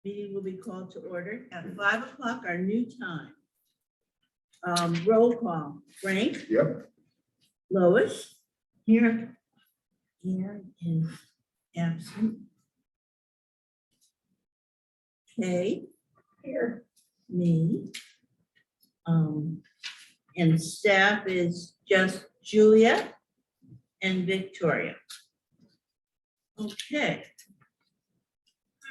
Meeting will be called to order at 5 o'clock, our new time. Roll call. Frank? Yep. Lois? Here. Ann is absent. Kay? Here. Me. And staff is just Julia and Victoria. Okay.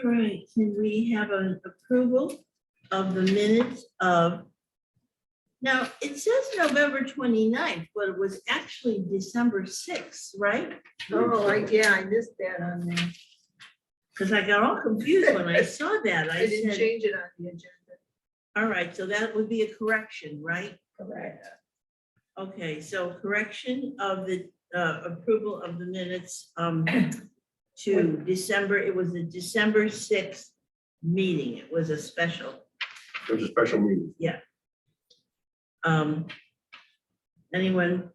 All right, can we have an approval of the minutes of, now it says November 29th, but it was actually December 6th, right? Oh, yeah, I missed that on there. Because I got all confused when I saw that. I I didn't said, change it on the agenda. all right, so that would be a correction, right? Correct. Okay, so correction of the approval of the minutes to December, it was the December 6th meeting. It was a special. It was a special meeting. Anyone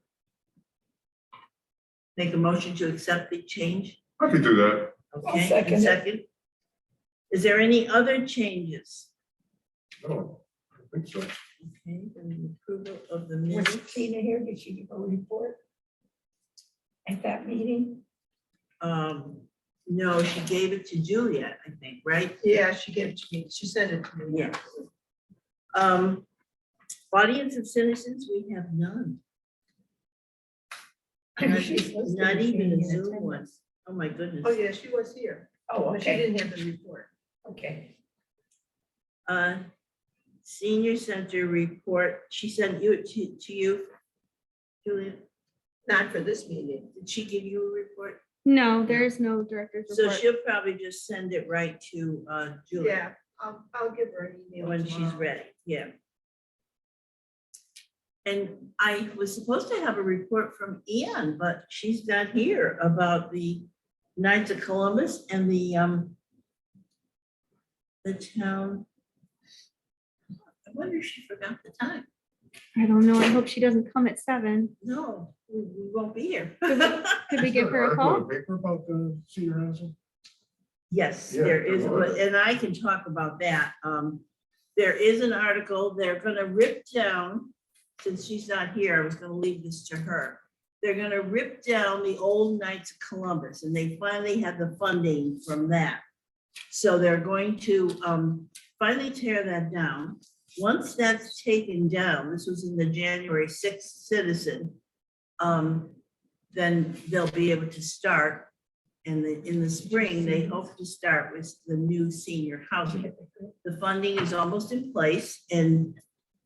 make a motion to accept the change? I could do that. Okay, second and it. second. Is there any other changes? No, I think so. Okay, then the approval of the Was minutes. Tina here? Did she give a report at that meeting? No, she gave it to Julia, I think, right? Yeah, she gave it to me. She sent it to me. Yes. Audience of citizens, we have none. She's listed Not as even being a in Zoom one. attendance. Oh, my goodness. Oh, yeah, she was here. Oh, But she okay, didn't have the report. okay. Senior Center report, she sent you to you, Julia. Not for this meeting. Did she give you a report? No, there is no director's So report. she'll probably just send it right to Julia Yeah, I'll give her an email. when she's tomorrow. ready, yeah. And I was supposed to have a report from Ian, but she's not here about the Knights of Columbus and the town. I wonder if she forgot the time. I don't know. I hope she doesn't come at 7. No, we won't be here. Could we Is give there her an a article in call? the paper about the senior housing? Yes, Yeah, there is, there was. and I can talk about that. There is an article, they're gonna rip down, since she's not here, I was gonna leave this to her. They're gonna rip down the old Knights of Columbus, and they finally have the funding from that. So they're going to finally tear that down. Once that's taken down, this was in the January 6th Citizen, then they'll be able to start. And in the spring, they hope to start with the new senior housing. The funding is almost in place, and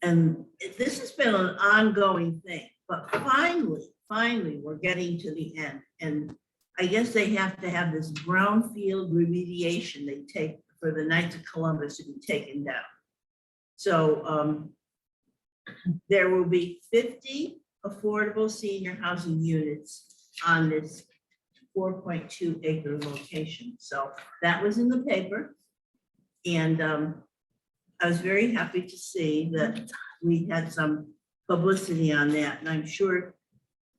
this has been an ongoing thing, but finally, we're getting to the end. And I guess they have to have this brownfield remediation they take for the Knights of Columbus to be taken down. So there will be 50 affordable senior housing units on this 4.2 acre location. So that was in the paper. And I was very happy to see that we had some publicity on that. And I'm sure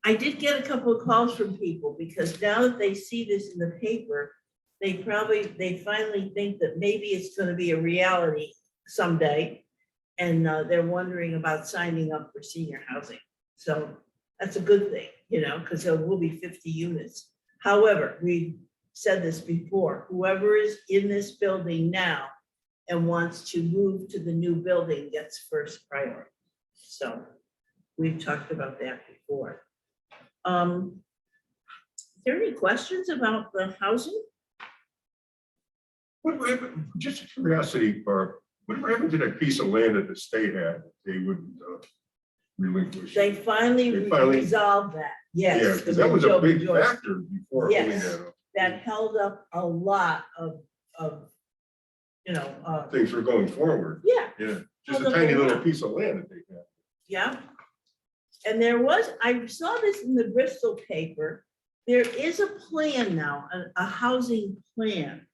I did get a couple of calls from people, because now that they see this in the paper, they finally think that maybe it's going to be a reality someday. And they're wondering about signing up for senior housing. So that's a good thing, because there will be 50 units. However, we said this before, whoever is in this building now and wants to move to the new building gets first priority. So we've talked about that before. Is there any questions about the housing? Just a curiosity, Barb, whatever happened to that piece of land that the state had, they wouldn't relinquish? They finally resolved that, yes. Yeah, because that was a big factor before. Yes. pulling that up. That held up a lot of Things were going forward. yeah, Yeah, just Held a up tiny a little lot. piece of land that they had. yeah. And I saw this in the Bristol paper. There is a plan now, a housing plan.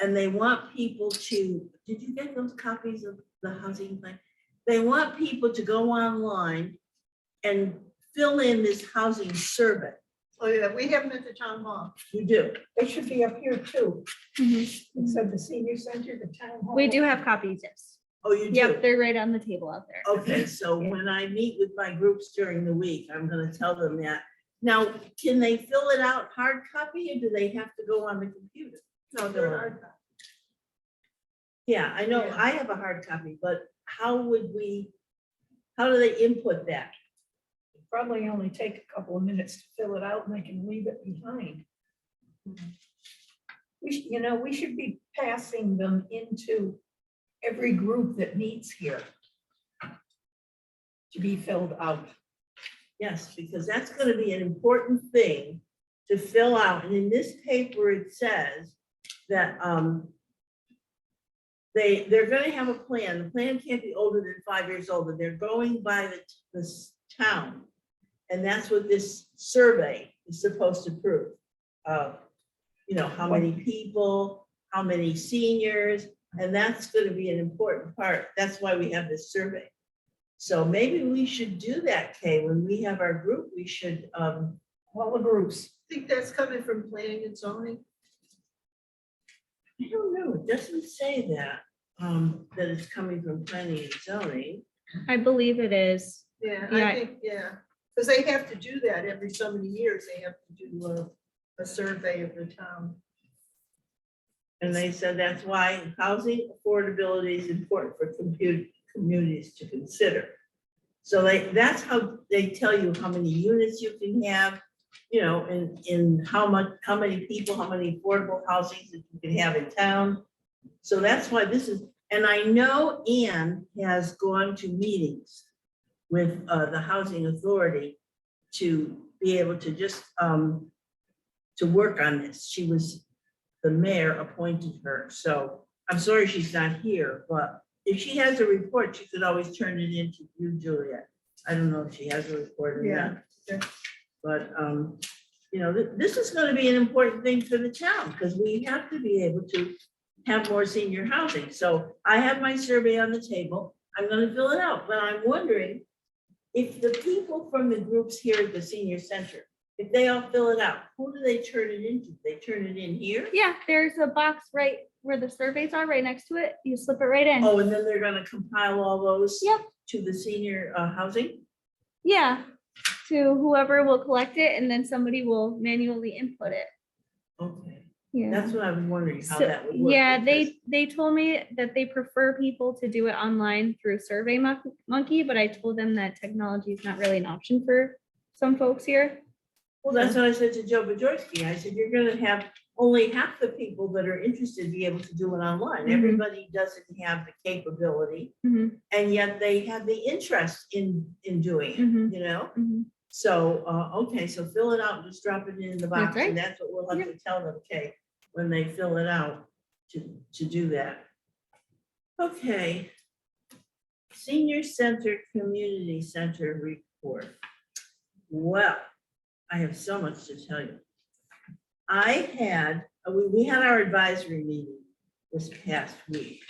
And they want people to, did you get those copies of the housing plan? They want people to go online and fill in this housing survey. Oh, yeah, we have them at the town hall. You do? They should be up here too. Mhm. It said the senior center, the town hall. We do have copies, yes. Oh, you do? Yep, they're right on the table out there. Okay, so when I meet with my groups during the week, I'm gonna tell them that. Now, can they fill it out hard copy or do they have to go on the computer? No, they're hard. Yeah, I know, Yeah. I have a hard copy, but how do they input that? Probably only take a couple of minutes to fill it out and they can leave it behind. We should be passing them into every group that meets here to be filled out. Yes, because that's gonna be an important thing to fill out, and in this paper, it says that, they're gonna have a plan, the plan can't be older than 5 years old, and they're going by this town. And that's what this survey is supposed to prove. How many people, how many seniors, and that's gonna be an important part, that's why we have this survey. So maybe we should do that, Kay, when we have our group, we should, All the groups. Think that's coming from planning and zoning? I don't know, it doesn't say that, that it's coming from planning and zoning. I believe it is. Yeah, Yeah. I think, yeah, because they have to do that every so many years. They have to do a survey of the town. And they said that's why housing affordability is important for communities to consider. So that's how they tell you how many units you can have, and how many people, how many affordable housings that you can have in town. So that's why this is, and I know Ann has gone to meetings with the housing authority to be able to just to work on this. She was, the mayor appointed her, so I'm sorry she's not here, but if she has a report, she could always turn it into you, Juliet. I don't know if she has a report or not. Yeah. But, this is gonna be an important thing for the town, because we have to be able to have more senior housing. So I have my survey on the table, I'm gonna fill it out, but I'm wondering if the people from the groups here at the senior center, if they all fill it out, who do they turn it into? They turn it in here? Yeah, there's a box right where the surveys are, right next to it. You slip it right in. Oh, and then they're gonna compile all those Yep. to the senior housing? Yeah, to whoever will collect it and then somebody will manually input it. Okay, Yeah. that's what I was wondering how So, that would work. yeah, because- they told me that they prefer people to do it online through Survey Monkey, but I told them that technology is not really an option for some folks here. Well, that's what I said to Joe Bajorski. I said, you're gonna have only half the people that are interested be able to do it online. Mhm. Everybody doesn't have the capability, Mhm, and yet they have the interest in doing Mhm. it. mhm. So, okay, so fill it out and just drop it in the box, right. and that's what we'll have to tell them, okay, when they fill it out to do that. Okay. Senior Center, Community Center report. Well, I have so much to tell you. We had our advisory meeting this past week.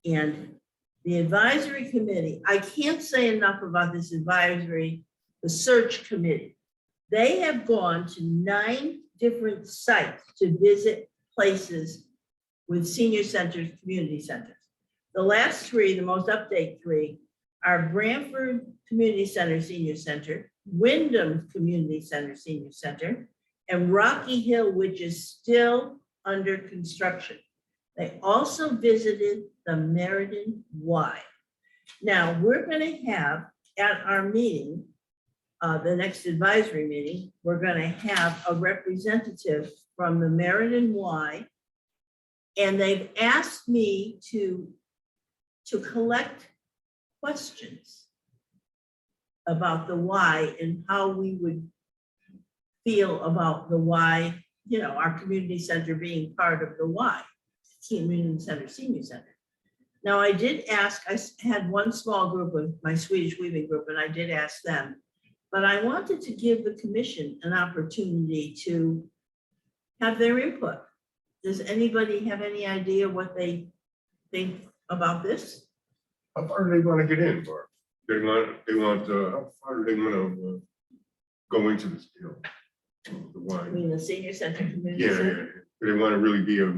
And the advisory committee, I can't say enough about this advisory, the search committee. They have gone to 9 different sites to visit places with senior centers, community centers. The last 3, the most update 3, are Branford Community Center, Senior Center, Wyndham Community Center, Senior Center, and Rocky Hill, which is still under construction. They also visited the Meriden Y. Now, we're gonna have at our meeting, the next advisory meeting, we're gonna have a representative from the Meriden Y. And they've asked me to collect questions about the why and how we would feel about the why, our community center being part of the why, community center, senior center. Now, I did ask, I had one small group of my Swedish weaving group, and I did ask them, but I wanted to give the commission an opportunity to have their input. Does anybody have any idea what they think about this? How far do they want to get in, Barb? How far do they want to go into this deal? The I why. mean, the senior center, community Yeah, center. yeah. Do they want to really be a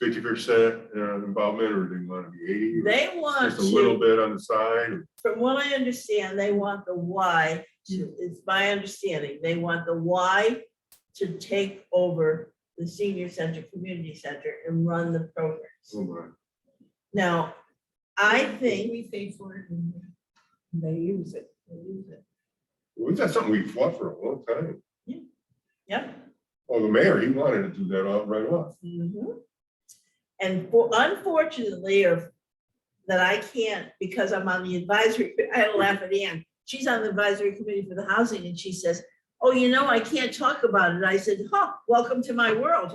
50% involvement, or do they want to be 80? Or They want just a little to, bit on the side? Or- from what I understand, they want the Y to, it's my understanding, they want the Y to take over the senior center, community center and run the programs. Oh, my. Now, I think, We pay for it and they use it. Well, that's something we fought for a long time. yep. Well, the mayor, he wanted to do that all right off. Mhm. And unfortunately, or that I can't, because I'm on the advisory, I had to laugh at Ann. She's on the advisory committee for the housing and she says, oh, I can't talk about it. I said, welcome to my world,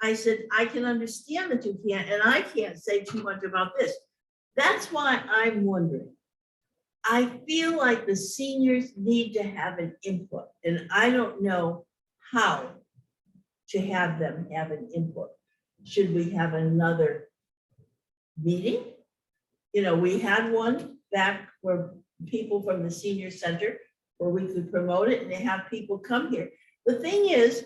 I said, I can understand that you can't, and I can't say too much about this. That's why I'm wondering. I feel like the seniors need to have an input, and I don't know how to have them have an input. Should we have another meeting? We had one back where people from the senior center, where we could promote it and they have people come here. The thing is,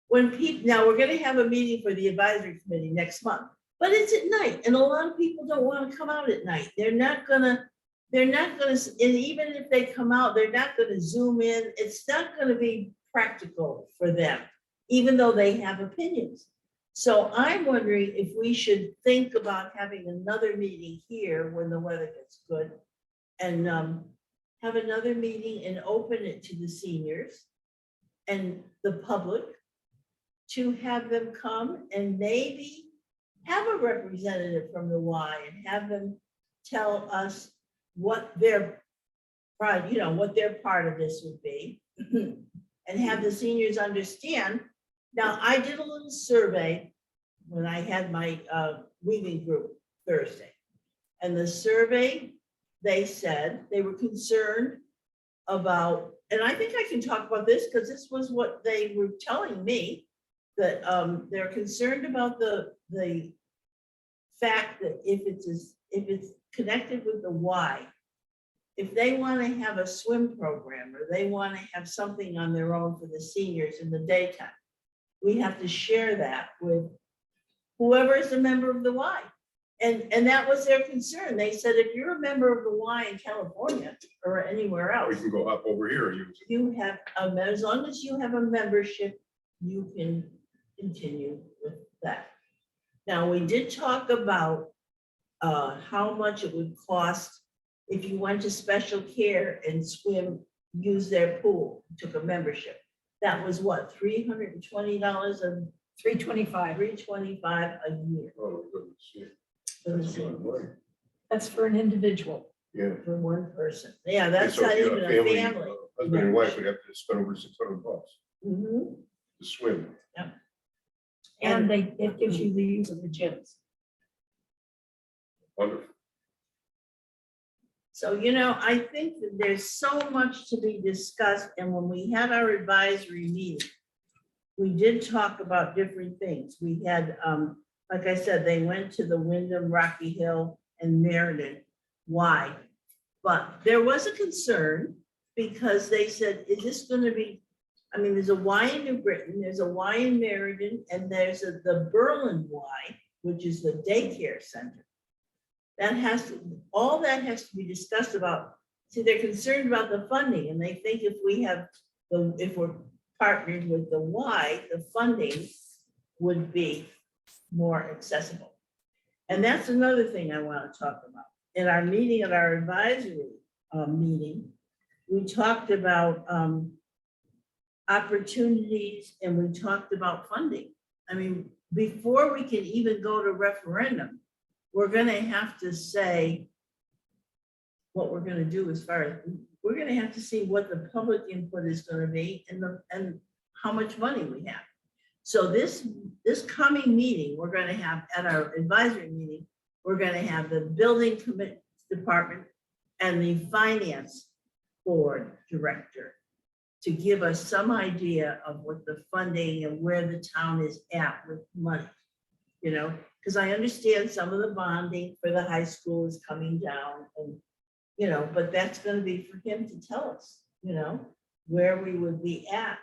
when people, now we're gonna have a meeting for the advisory committee next month, but it's at night and a lot of people don't want to come out at night. They're not gonna, and even if they come out, they're not gonna Zoom in. It's not gonna be practical for them, even though they have opinions. So I'm wondering if we should think about having another meeting here when the weather gets good and have another meeting and open it to the seniors and the public to have them come and maybe have a representative from the Y and have them tell us what their what their part of this would be and have the seniors understand. Now, I did a little survey when I had my weaving group Thursday. And the survey, they said they were concerned about, and I think I can talk about this because this was what they were telling me, that they're concerned about the fact that if it's connected with the Y, if they want to have a swim program or they want to have something on their own for the seniors in the daytime, we have to share that with whoever is a member of the Y. And that was their concern. They said, if you're a member of the Y in California or anywhere Or else, you can go up over here and use it. you have, as long as you have a membership, you can continue with that. Now, we did talk about how much it would cost if you went to special care and use their pool, took a membership. That was what, $320 and $325. $325 a year Oh, goodness, yeah. for the That's a lot of seniors, money. That's for an individual. Yeah. for one person. Yeah, that's So if not you even have a family. Husband and wife would have to spend over $600 Mhm. to swim. And it gives you the use of the gyms. Wonderful. So, I think that there's so much to be discussed, and when we had our advisory meeting, we did talk about different things. We had, like I said, they went to the Wyndham, Rocky Hill, and Meriden. Why? But there was a concern because they said, is this gonna be, there's a Y in New Britain, there's a Y in Meriden, and there's the Berlin Y, which is the daycare center. All that has to be discussed about. See, they're concerned about the funding, and they think if we're partnered with the Y, the funding would be more accessible. And that's another thing I want to talk about. In our meeting, at our advisory meeting, we talked about opportunities and we talked about funding. Before we can even go to referendum, we're going to have to say what we're going to do as far as, we're going to have to see what the public input is going to be and how much money we have. So this coming meeting, we're going to have at our advisory meeting, we're going to have the building department and the finance board director to give us some idea of what the funding and where the town is at with money, because I understand some of the bonding for the high school is coming down and, but that's going to be for him to tell us, where we would be at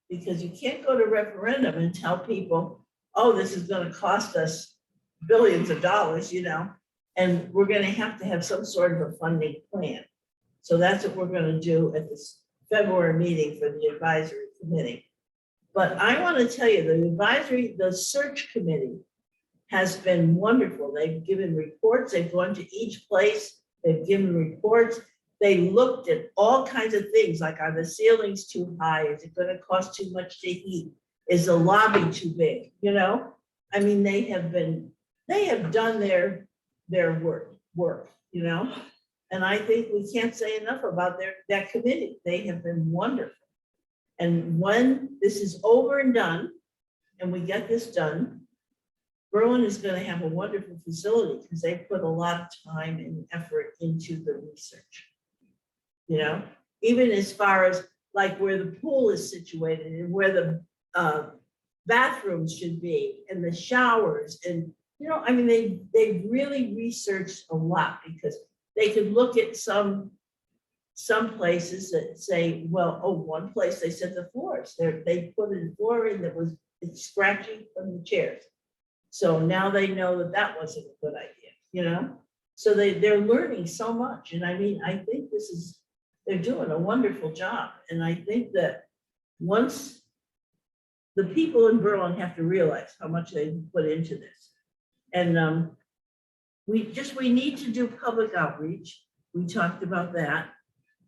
Because you can't go to referendum and tell people, oh, this is gonna cost us billions of dollars, and we're gonna have some sort of a funding plan. So that's what we're gonna do at this February meeting for the advisory committee. But I want to tell you, the search committee has been wonderful. They've given reports, they've gone to each place, they've given reports. They looked at all kinds of things, like are the ceilings too high? Is it gonna cost too much to heat? Is the lobby too big? I mean, they have done their work. And I think we can't say enough about that committee. They have been wonderful. And when this is over and done, and we get this done, Berlin is gonna have a wonderful facility because they put a lot of time and effort into the research. Even as far as like where the pool is situated and where the bathrooms should be and the showers and, I mean, they really researched a lot because they could look at some places that say, well, one place they said the floors, they put a floor in that it's scratchy from the chairs. So now they know that wasn't a good idea, So they're learning so much. And I mean, I think they're doing a wonderful job. And I think that once the people in Berlin have to realize how much they put into this. And we need to do public outreach. We talked about that.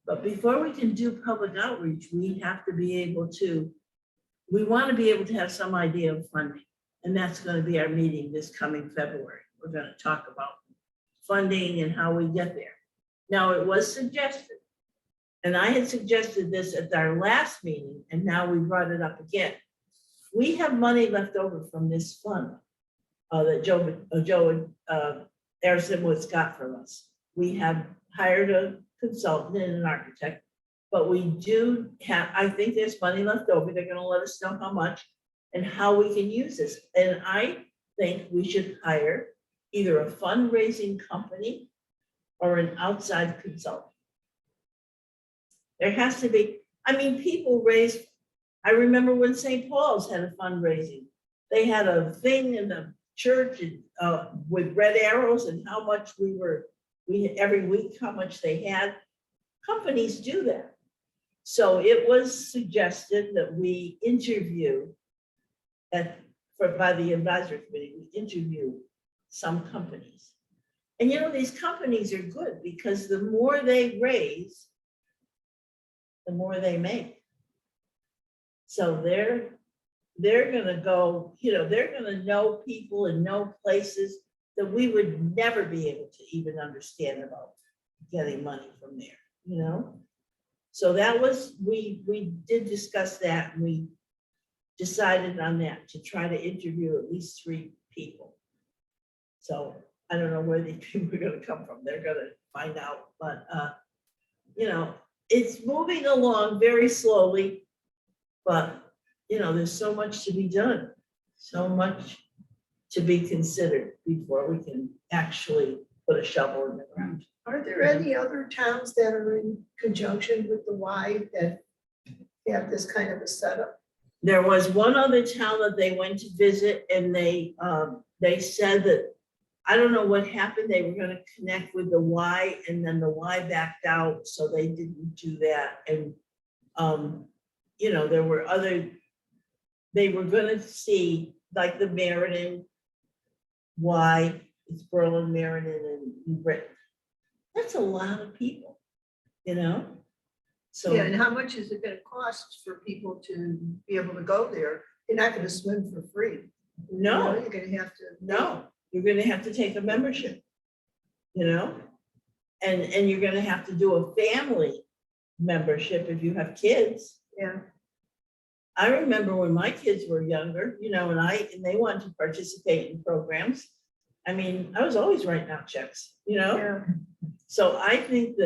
But before we can do public outreach, we want to be able to have some idea of funding. And that's going to be our meeting this coming February. We're going to talk about funding and how we get there. Now, it was suggested, and I had suggested this at our last meeting, and now we brought it up again. We have money left over from this fund that Joe Airson got from us. We have hired a consultant and an architect, but we do have, I think there's money left over. They're gonna let us know how much and how we can use this. And I think we should hire either a fundraising company or an outside consultant. There has to be, I mean, people raise, I remember when St. Paul's had a fundraising. They had a thing in the church with red arrows and how much every week, how much they had. Companies do that. So it was suggested that we interview by the advisory committee, we interview some companies. And these companies are good because the more they raise, the more they make. So they're gonna go, they're gonna know people and know places that we would never be able to even understand about getting money from there, So that was, we did discuss that, and we decided on that to try to interview at least 3 people. So I don't know where these people are gonna come from. They're gonna find out, but it's moving along very slowly, but there's so much to be done, so much to be considered before we can actually put a shovel in the ground. Are there any other towns that are in conjunction with the Y that have this kind of a setup? There was one other town that they went to visit, and they said that, I don't know what happened. They were going to connect with the Y, and then the Y backed out, so they didn't do that. And there were they were going to see like the Meriden Y, it's Berlin, Meriden, and New Britain. That's a lot of people, So Yeah, and how much is it gonna cost for people to be able to go there? You're not gonna swim for free. no. You're gonna have to. No, you're gonna have to take a membership, and you're gonna have to do a family membership if you have kids. Yeah, I remember when my kids were younger, and they wanted to participate in programs. I mean, I was always writing out checks, yeah. So I think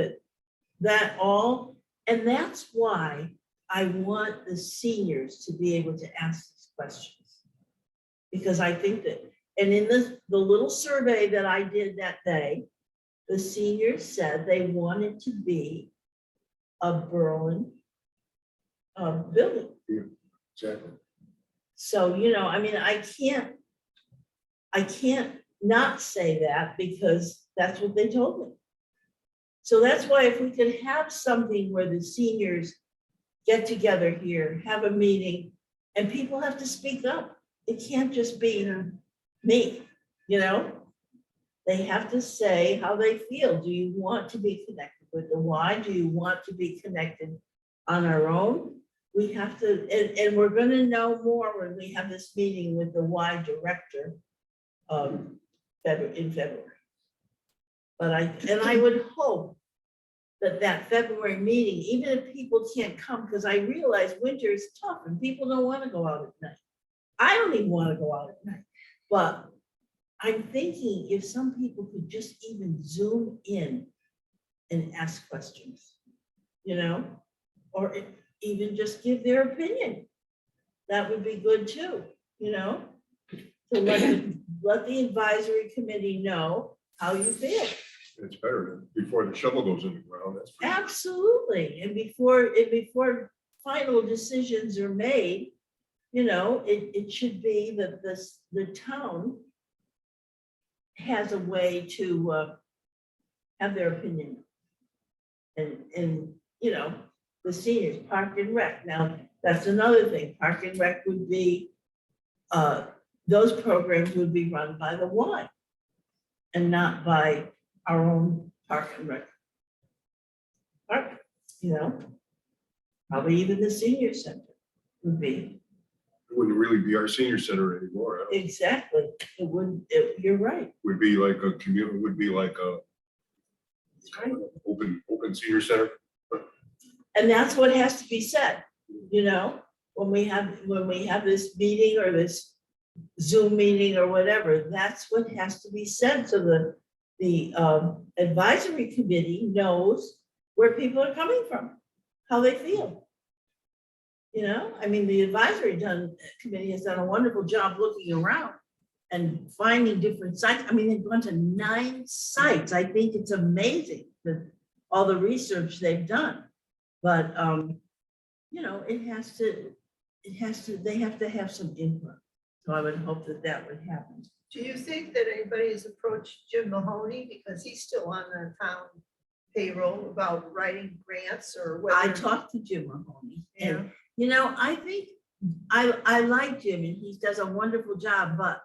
that all, and that's why I want the seniors to be able to ask these questions. Because I think that, and in the little survey that I did that day, the seniors said they wanted to be a Berlin building. Exactly. So, I mean, I can't not say that because that's what they told me. So that's why if we could have something where the seniors get together here, have a meeting, and people have to speak up. It can't just be me, They have to say how they feel. Do you want to be connected with the Y? Do you want to be connected on our own? We have to, and we're gonna know more when we have this meeting with the Y director in February. But I would hope that February meeting, even if people can't come, because I realize winter is tough and people don't want to go out at night. I don't even want to go out at night, but I'm thinking if some people could just even Zoom in and ask questions, or even just give their opinion. That would be good too, to let the advisory committee know how you feel. It's better than before the shovel goes in the ground, that's for sure. Absolutely, and before final decisions are made, it should be that the town has a way to have their opinion. And the seniors, Park and Rec, now, that's another thing, Park and Rec would be, those programs would be run by the Y and not by our own Park and Rec. Probably even the senior center would be. It wouldn't really be our senior center anymore. It Exactly, you're right. would be like a community, would be like a open senior center. And that's what has to be said, when we have this meeting or this Zoom meeting or whatever, that's what has to be said. So the advisory committee knows where people are coming from, how they feel. I mean, the advisory committee has done a wonderful job looking around and finding different sites. I mean, they've gone to 9 sites. I think it's amazing that all the research they've done. But, they have to have some input. So I would hope that would happen. Do you think that anybody has approached Jim Mahoney, because he's still on the town payroll, about writing grants or whether? I talked to Jim Mahoney, Yeah. and, I think I like Jim and he does a wonderful job, but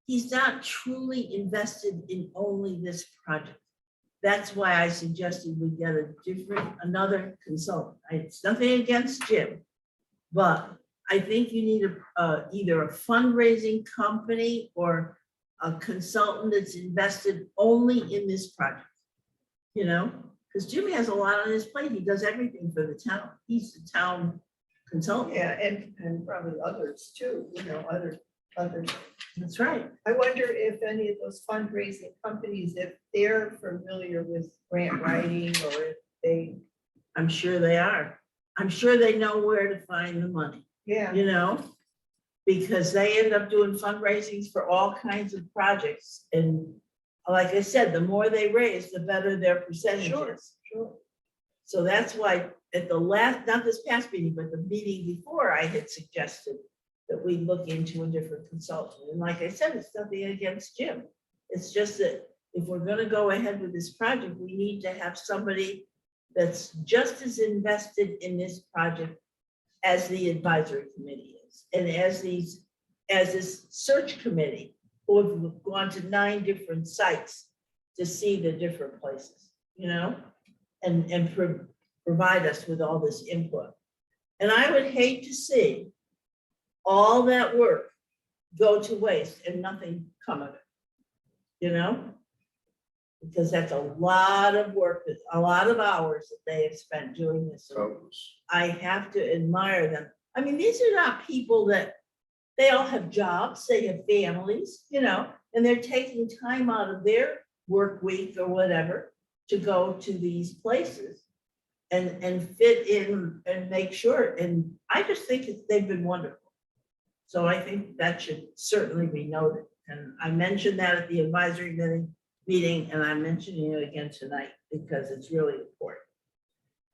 he's not truly invested in only this project. That's why I suggested we get another consultant. It's nothing against Jim, but I think you need either a fundraising company or a consultant that's invested only in this project. Because Jim has a lot on his plate. He does everything for the town. He's the town consultant. Yeah, and probably others too, others. That's right. I wonder if any of those fundraising companies, if they're familiar with grant writing or if they, I'm sure they are. I'm sure they know where to find the money, yeah. because they end up doing fundraisings for all kinds of projects. And like I said, the more they raise, the better their percentage is. Sure. So that's why at not this past meeting, but the meeting before, I had suggested that we look into a different consultant. And like I said, it's nothing against Jim. It's just that if we're gonna go ahead with this project, we need to have somebody that's just as invested in this project as the advisory committee is. And as this search committee, who have gone to 9 different sites to see the different places, and provide us with all this input. And I would hate to see all that work go to waste and nothing come of it, because that's a lot of work, a lot of hours that they have spent doing this. So I have to admire them. I mean, these are not people that, they all have jobs, they have families, and they're taking time out of their work week or whatever to go to these places and fit in and make sure. And I just think they've been wonderful. So I think that should certainly be noted. And I mentioned that at the advisory meeting, and I'm mentioning it again tonight because it's really important.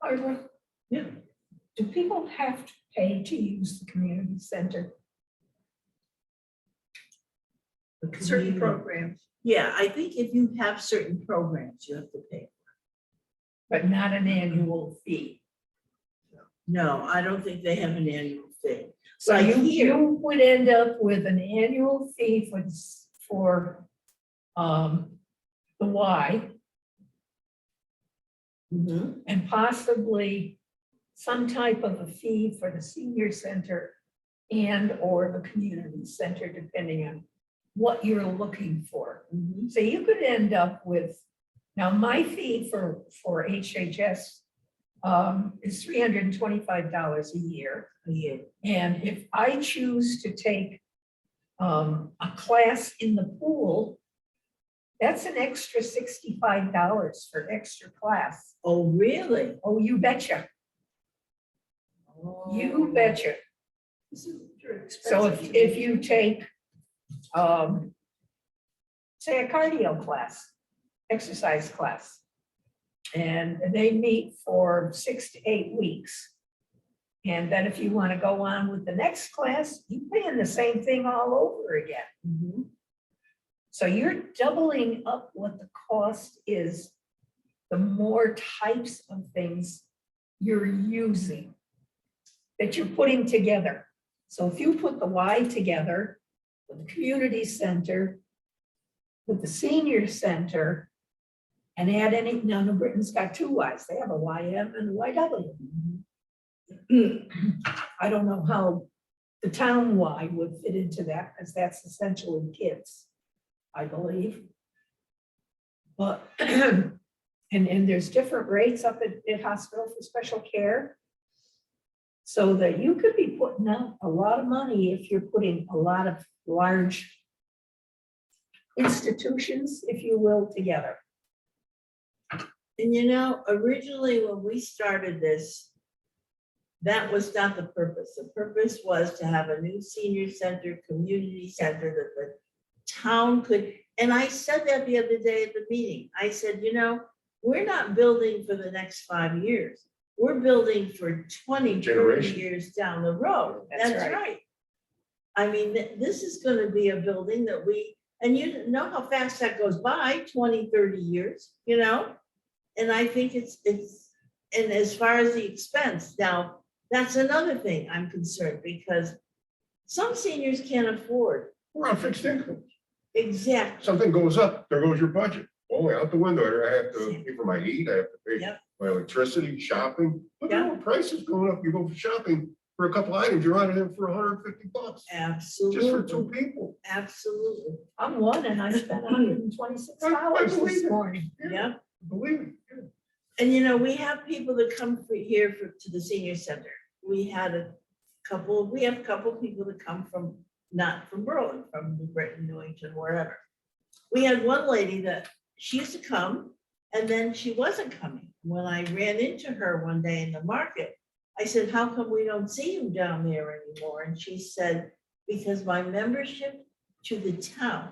Barbara, Yeah. do people have to pay to use the community center? The Certain community- programs. Yeah, I think if you have certain programs, you have to pay. But not an annual fee. No, I don't think they have an annual fee. So Like you here, would end up with an annual fee for the Y Mhm. and possibly some type of a fee for the senior center and or the community center, depending on what you're looking for. Mhm. So you could end up with, now my fee for HHS is $325 a year. Yeah. And if I choose to take a class in the pool, that's an extra $65 for extra class. Oh, really? Oh, you betcha, you Oh. betcha. This is very So expensive. if you take, say a cardio class, exercise class, and they meet for 6 to 8 weeks. And then if you want to go on with the next class, you're paying the same thing all over again. Mhm. So you're doubling up what the cost is, the more types of things you're using, that you're putting together. So if you put the Y together with the community center, with the senior center, and add any, now New Britain's got 2 Ys, they have a YM and a YW. I don't know how the town Y would fit into that, because that's essentially kids, I believe. But, and there's different rates up at hospital for special care. So that you could be putting out a lot of money if you're putting a lot of large institutions, if you will, together. And you know, originally when we started this, that was not the purpose. The purpose was to have a new senior center, community center that the town could, and I said that the other day at the meeting. I said, you know, we're not building for the next 5 years. We're building for 20, 30 Generation. years down the road. That's That's right. right. I mean, this is gonna be a building that and you know how fast that goes by, 20, 30 years, you know? And I think it's, and as far as the expense, now, that's another thing I'm concerned, because some seniors can't afford. We're on fixed income. Exactly. Something goes up, there goes your budget. Oh, out the window, I have to pay for my heat, I have to pay Yep. my electricity, shopping. Look at all the prices going up. You go for shopping for a couple items, you're out of there for $150 just for 2 Absolutely, people. absolutely. I'm one and I spent $126 believe this it. morning. Yeah. Believe it. Yeah. And you know, we have people that come to the senior center. We have a couple people that come from, not from Berlin, from New Britain, Newington, wherever. We had one lady that she used to come and then she wasn't coming. When I ran into her one day in the market, I said, how come we don't see you down there anymore? And she said, because my membership to the town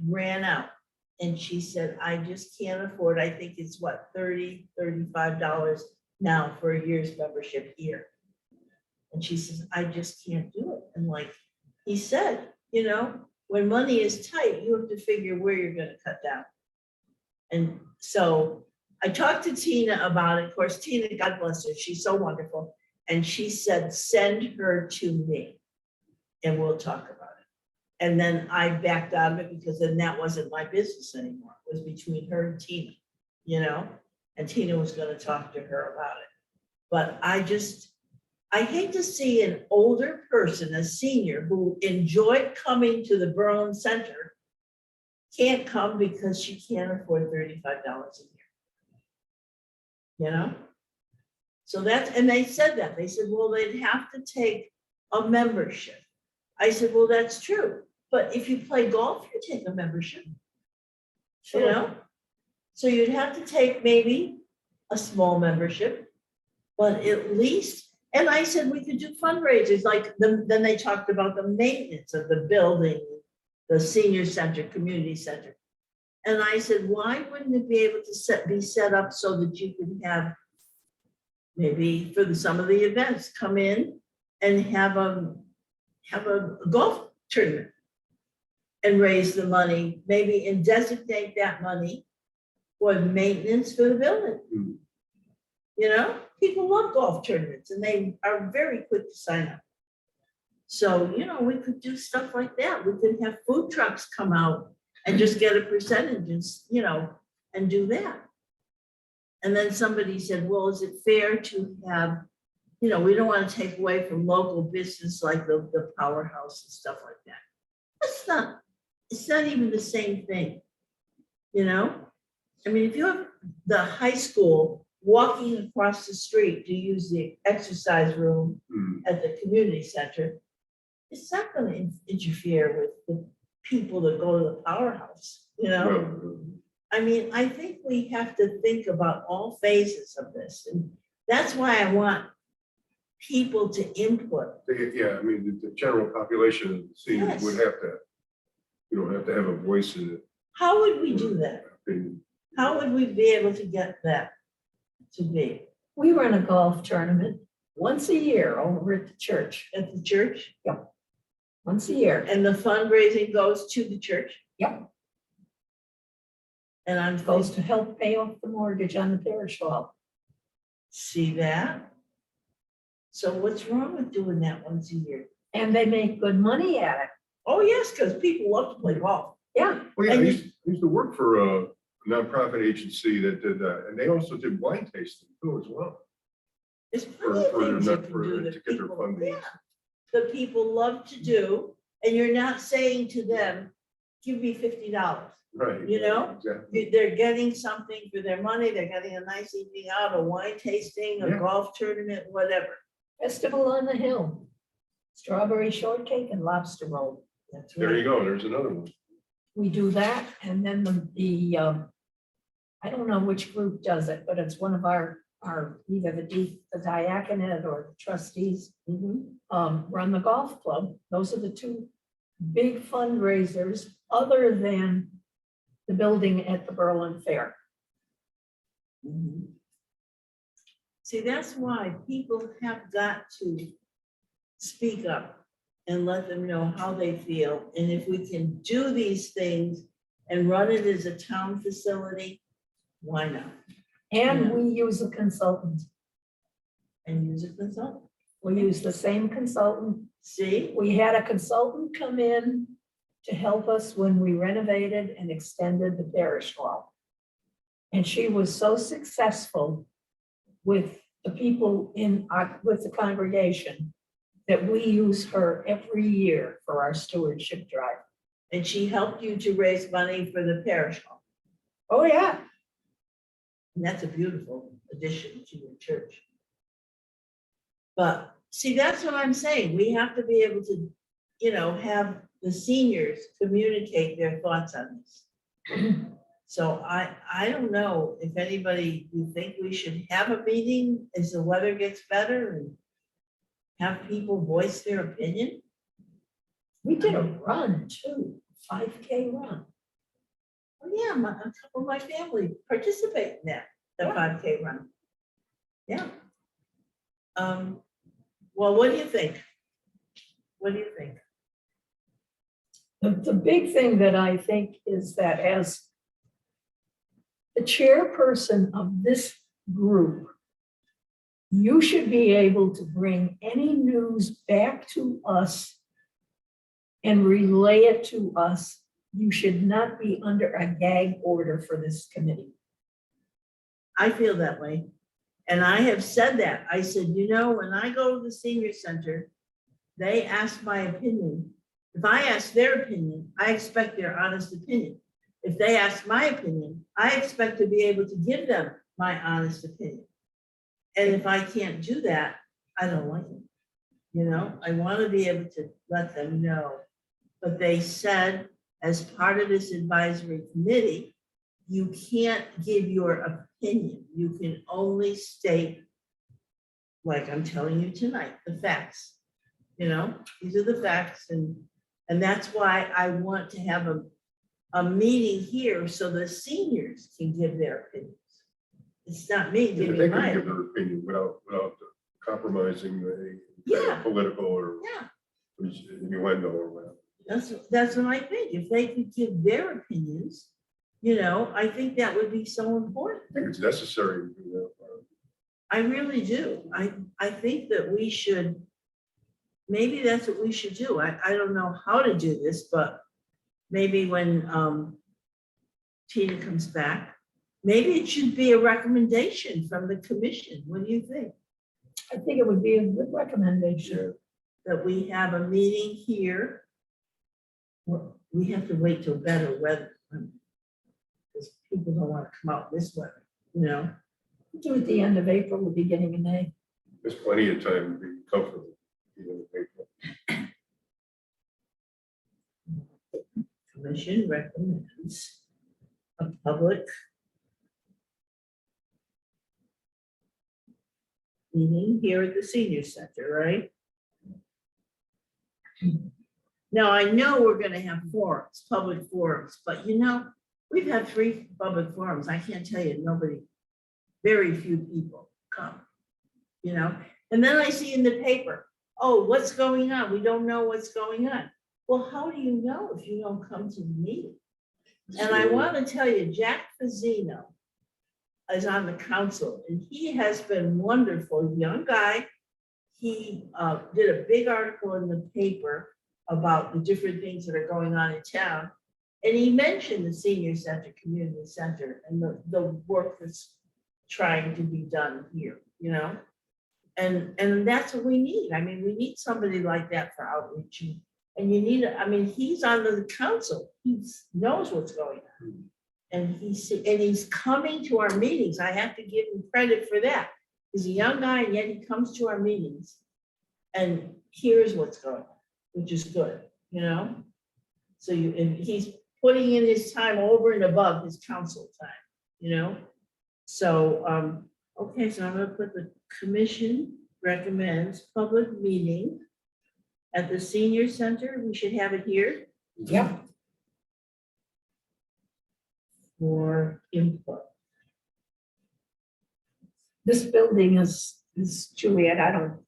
ran out. And she said, I just can't afford, I think it's what, $30, $35 now for a year's membership here. And she says, I just can't do it. And like he said, you know, when money is tight, you have to figure where you're gonna cut down. And so I talked to Tina about it. Of course, Tina, God bless her, she's so wonderful. And she said, send her to me and we'll talk about it. And then I backed out of it because then that wasn't my business anymore. It was between her and Tina, you know, and Tina was gonna talk to her about it. But I hate to see an older person, a senior who enjoyed coming to the Berlin Center, can't come because she can't afford $35 a year. You know? So that's, and they said that, they said, well, they'd have to take a membership. I said, well, that's true, but if you play golf, you take a membership, you know? So you'd have to take maybe a small membership, but at least, and I said, we could do fundraisers, like, then they talked about the maintenance of the building, the senior center, community center. And I said, why wouldn't it be able to be set up so that you could have maybe for some of the events, come in and have a golf tournament and raise the money, maybe, and designate that money for maintenance for the building. Hmm. You know, people love golf tournaments and they are very quick to sign up. So, you know, we could do stuff like that. We could have food trucks come out and just get a percentage and, you know, and do that. And then somebody said, well, is it fair to have, you know, we don't want to take away from local business like the powerhouse and stuff like that. It's not even the same thing, you know? I mean, if you have the high school walking across the street to use the exercise room Hmm. at the community center, it's not going to interfere with the people that go to the powerhouse, you know? Well, I mean, I think we have to think about all phases of this, and that's why I want people to input. yeah, I mean, the general population of the seniors Yes. would have to, you know, have to have a voice in it. How would we do that? And How would we be able to get that to be We run a golf tournament once a year over at the church, at the church? once a year. And the fundraising goes to the church? Yep. And I'm Goes supposed to help pay off the mortgage on the parish hall. see that. So what's wrong with doing that once a year? And they make good money at it. Oh, yes, because people love to play golf. Yeah, Well, yeah, I And used to work for a nonprofit agency that did that, and they also did wine tasting too as well. There's plenty of For their things you nut- can for- do to that get their people, funding. yeah, that people love to do, and you're not saying to them, give me $50. Right. You know? Exactly. They're getting something for their money, they're getting a nice evening out, a wine tasting, a Yeah. golf tournament, whatever. Festival on the Hill, strawberry shortcake and lobster roll. That's There you right. go, there's another one. We do that, and then I don't know which group does it, but it's one of our either the diaconate or the trustees, Mhm. run the golf club. Those are the two big fundraisers, other than the building at the Berlin Fair. Mhm. See, that's why people have got to speak up and let them know how they feel. And if we can do these things and run it as a town facility, why not? And Yeah. we use a consultant. And use a consultant. We use the same consultant. See, We had a consultant come in to help us when we renovated and extended the parish hall. And she was so successful with the people with the congregation that we use her every year for our stewardship drive. and she helped you to raise money for the parish hall. Oh, yeah. And that's a beautiful addition to your church. But see, that's what I'm saying. We have to be able to, you know, have the seniors communicate their thoughts on this. So I don't know if anybody, you think we should have a meeting as the weather gets better and have people voice their opinion? We did a run too, 5K run. Oh, yeah, a couple of my family participate in that, the Yeah. 5K run. Yeah. Well, what do you think? What do you think? The big thing that I think is that as the chairperson of this group, you should be able to bring any news back to us and relay it to us. You should not be under a gag order for this committee. I feel that way. And I have said that. I said, you know, when I go to the senior center, they ask my opinion. If I ask their opinion, I expect their honest opinion. If they ask my opinion, I expect to be able to give them my honest opinion. And if I can't do that, I don't like it. You know, I want to be able to let them know. But they said, as part of this advisory committee, you can't give your opinion. You can only state, like I'm telling you tonight, the facts. You know, these are the facts, and that's why I want to have a meeting here so the seniors can give their opinions. It's not me They giving can my, give their opinion without compromising the Yeah. political or yeah, innuendo or whatever. that's what I think. If they could give their opinions, I think that would be so important. I think it's necessary to do that. I really do. I think that we should, maybe that's what we should do. I don't know how to do this, but maybe when Tina comes back, maybe it should be a recommendation from the commission. What do you think? I think it would be a good recommendation. Yeah. That we have a meeting here. Well, we have to wait till better weather. Because people don't want to come out this weather, Do it at the end of April, the beginning of May. There's plenty of time to be comfortable. Commission recommends a public meeting here at the senior center, right? Now, I know we're gonna have forums, public forums, but we've had 3 public forums. I can't tell you, very few people come, And then I see in the paper, oh, what's going on? We don't know what's going on. Well, how do you know if you don't come to the meeting? And I want to tell you, Jack Fazzino is on the council, and he has been wonderful, young guy. He did a big article in the paper about the different things that are going on in town. And he mentioned the senior center, community center, and the work that's trying to be done here, And that's what we need. I mean, we need somebody like that for outreach. And you need, he's on the council. He knows what's going on. And he's coming to our meetings. I have to give him credit for that. He's a young guy, and yet he comes to our meetings and here's what's going on, which is good, So and he's putting in his time over and above his council time, So, okay, so I'm gonna put the commission recommends public meeting at the senior center. We should have it here Yep. for input. This building is Juliet, I don't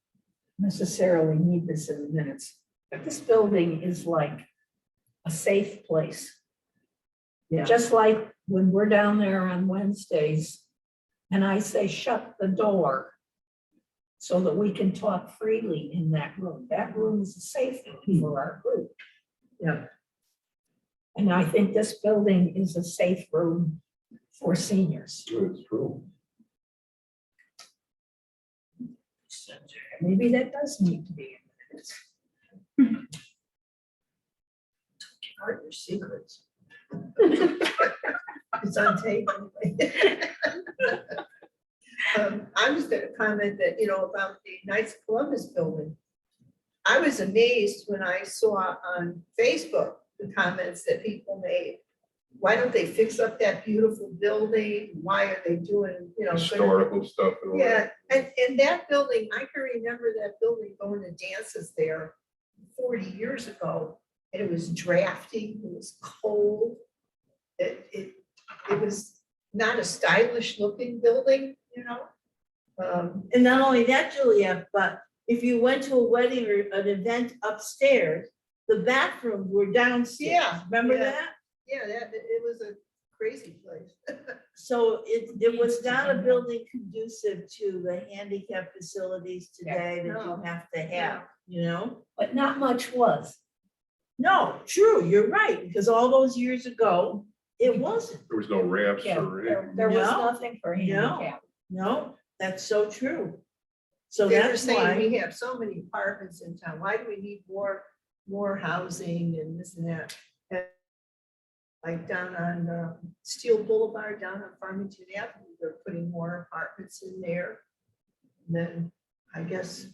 necessarily need this in the minutes, but this building is like a safe place. Yeah. Just like when we're down there on Wednesdays and I say, shut the door so that we can talk freely in that room. That room is a safe room for our group. Yeah. And I think this building is a safe room for seniors. It's true. Maybe that does need to be in minutes. Guard your secrets. It's on tape anyway. I was gonna comment that, about the Knights of Columbus building. I was amazed when I saw on Facebook the comments that people made. Why don't they fix up that beautiful building? Why are they doing, Historical stuff. And all Yeah, that. and that building, I can remember that building going to dances there 40 years ago. And it was drafty, it was cold. It was not a stylish looking building, And not only that, Julia, but if you went to a wedding or an event upstairs, the bathrooms were downstairs. Yeah, Remember yeah. that? Yeah, it was a crazy place. So it was not a building conducive to the handicap facilities today that you No. have to have, But not much was. No, true, you're right, because all those years ago, it wasn't. There was no ramps Yeah, or there anything. there was No, nothing for handicap. No, that's so true. So They were that's saying why, we have so many apartments in town. Why do we need more housing and this and that? And like down on Steel Boulevard, down on Farmington Avenue, they're putting more apartments in there. And then I guess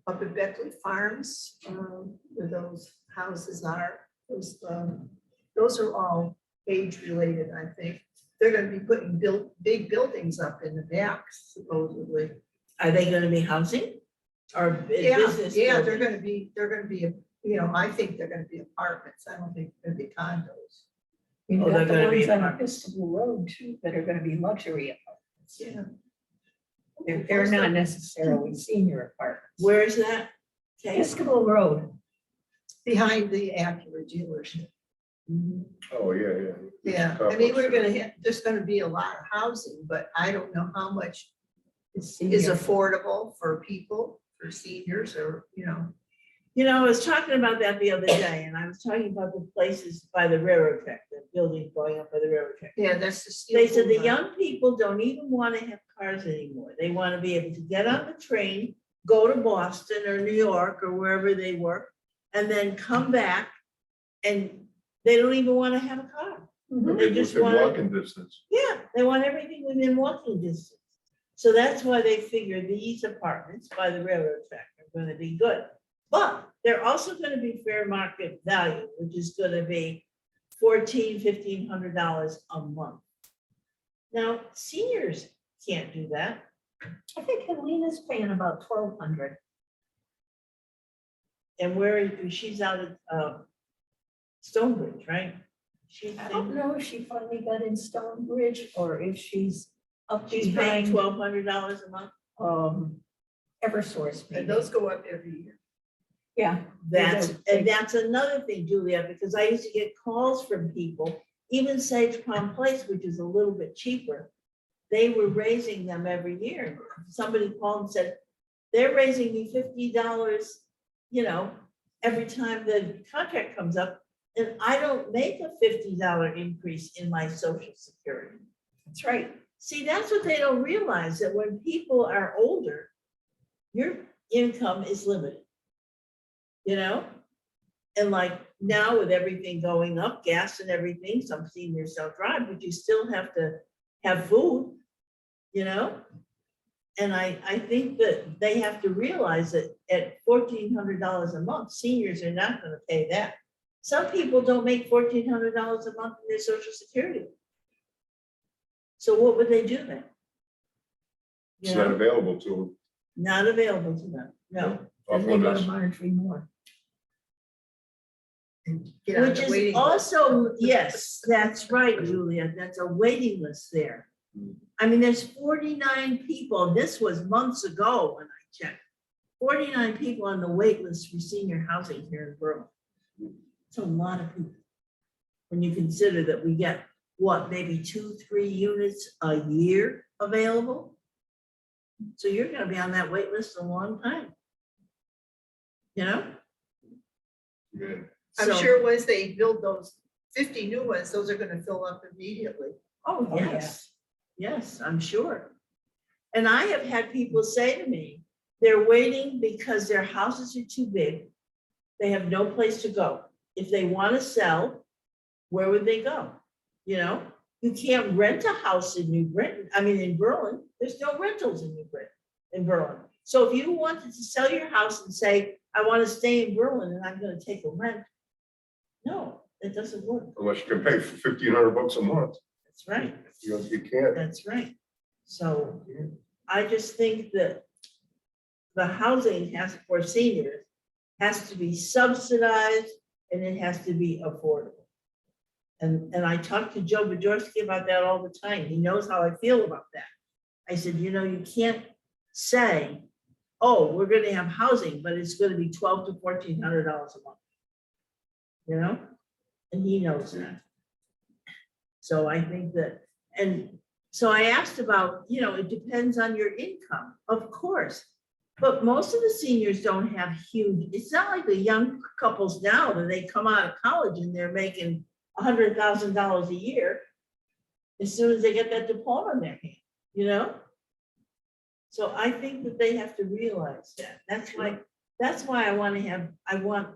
up at Beckley Farms, where those houses are, those are all age related, I think. They're gonna be putting big buildings up in the back supposedly. are they gonna be housing or Yeah, business? yeah, buildings? they're gonna be, I think they're gonna be apartments. I don't think they're gonna be condos. We've Oh, they're got the gonna be ones on apartments. Episcopal Road too, that are gonna be luxury apartments. apartments. Yeah. They're not necessarily senior apartments. Where is that? Okay. Eskimo Road. Behind the Acura dealership. Oh, yeah. Yeah, I mean, we're gonna have, there's gonna be a lot of housing, but I don't know how much is affordable for people, for seniors or, You know, I was talking about that the other day, and I was talking about the places by the railroad track, the building going up by the railroad track. yeah, that's the. Steel They said the Boulevard. young people don't even want to have cars anymore. They want to be able to get on the train, go to Boston or New York or wherever they work, and then come back, and they don't even want to have a car. They just Within want, walking distance. yeah, they want everything within walking distance. So that's why they figure these apartments by the railroad track are going to be good. But they're also going to be fair market value, which is going to be $1,500 a month. Now, seniors can't do that. I think Helena's paying about 1,200. And where she's out at Stonebridge, right? I don't know if she finally got in Stonebridge or if she's up She's paying behind $1,200 a month. Eversource. And maybe. those go up every year. Yeah. They That's, do. and that's another thing, Julia, because I used to get calls from people, even Sage Palm Place, which is a little bit cheaper. They were raising them every year. Somebody called and said, they're raising me $50, every time the contract comes up. And I don't make a $50 increase in my Social Security. That's right. See, that's what they don't realize, that when people are older, your income is limited. And like now with everything going up, gas and everything, some seniors don't drive, but you still have to have food, And I think that they have to realize that at $1,400 a month, seniors are not gonna pay that. Some people don't make $1,400 a month in their Social Security. So what would they do then? It's not available to them. Not available to them, no. Off And they go to limits. Marjorie Moore. And get on Which the is waiting list. also, yes, that's right, Julia, that's a waiting list there. I mean, there's 49 people, this was months ago when I checked. 49 people on the wait list for senior housing here in Berlin. It's a lot of people. When you consider that we get, maybe 2-3 units a year available? So you're gonna be on that wait list a long time. Yeah. I'm So- sure once they build those 50 new ones, those are gonna fill up immediately. Oh, Oh, yeah. yes, yes, I'm sure. And I have had people say to me, they're waiting because their houses are too big. They have no place to go. If they want to sell, where would they go? You can't rent a house in New Britain. I mean, in Berlin, there's no rentals in New Britain, in Berlin. So if you wanted to sell your house and say, I want to stay in Berlin and I'm going to take a rent. No, it doesn't work. Unless you can pay for $1,500 a month. That's right. You can't. That's right. So I just think that the housing for seniors has to be subsidized and it has to be affordable. And I talk to Joe Bajorski about that all the time. He knows how I feel about that. I said, you can't say, oh, we're going to have housing, but it's going to be $1,200 to $1,400 a month. And he knows that. So I think that, and so I asked about, it depends on your income, of course. But most of the seniors don't have huge, it's not like the young couples now that they come out of college and they're making $100,000 a year as soon as they get that diploma in their hand, So I think that they have to realize that. That's why I want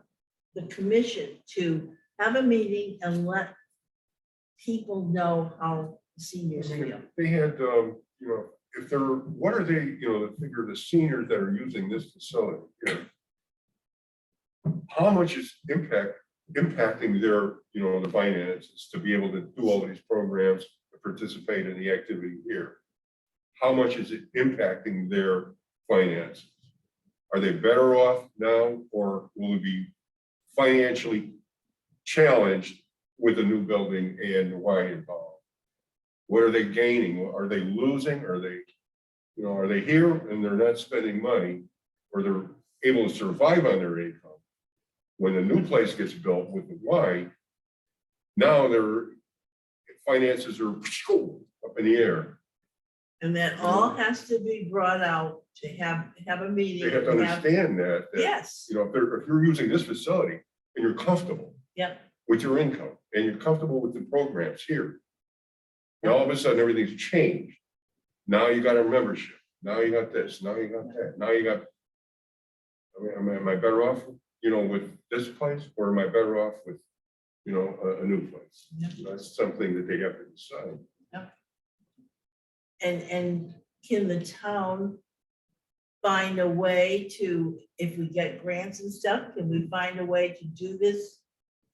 the commission to have a meeting and let people know how seniors feel. They had, if they're, what are they, the figure of the seniors that are using this facility here? How much is impacting their, the finances to be able to do all these programs, to participate in the activity here? How much is it impacting their finances? Are they better off now, or will it be financially challenged with a new building and why involved? What are they gaining? Are they losing? Are they, you know, are they here and they're not spending money, or they're able to survive on their income? When a new place gets built with the Y, now their finances are up in the air. And that all has to be brought out to have a meeting. They have to understand that, Yes, you know, if you're using this facility and you're comfortable yep, with your income and you're comfortable with the programs here, and all of a sudden everything's changed. Now you got a membership. Now you got this. Now you got that. Now you got. I mean, am I better off, you know, with this place, or am I better off with, you know, a new place? Yep. That's something that they have to decide. and can the town find a way to, if we get grants and stuff, can we find a way to do this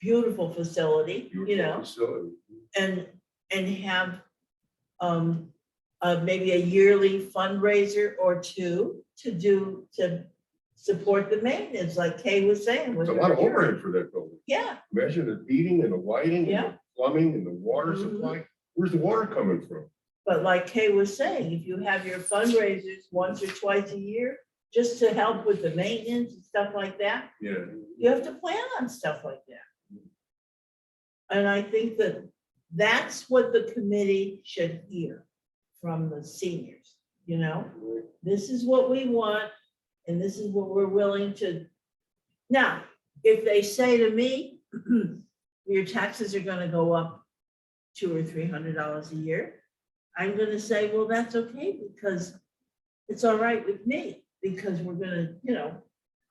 beautiful facility, you Beautiful know, facility. and have maybe a yearly fundraiser or two to support the maintenance, like Kay was saying. It's a lot of overhead for that building. Yeah, Imagine the heating and the lighting and Yeah. the plumbing and the water Mhm. supply. Where's the water coming from? but like Kay was saying, if you have your fundraisers once or twice a year, just to help with the maintenance and stuff like that, Yeah. you have to plan on stuff like that. And I think that that's what the committee should hear from the seniors, you know? This is what we want, and this is what we're willing to. Now, if they say to me, your taxes are gonna go up $200 or $300 a year, I'm gonna say, well, that's okay, because it's all right with me, because we're gonna, you know,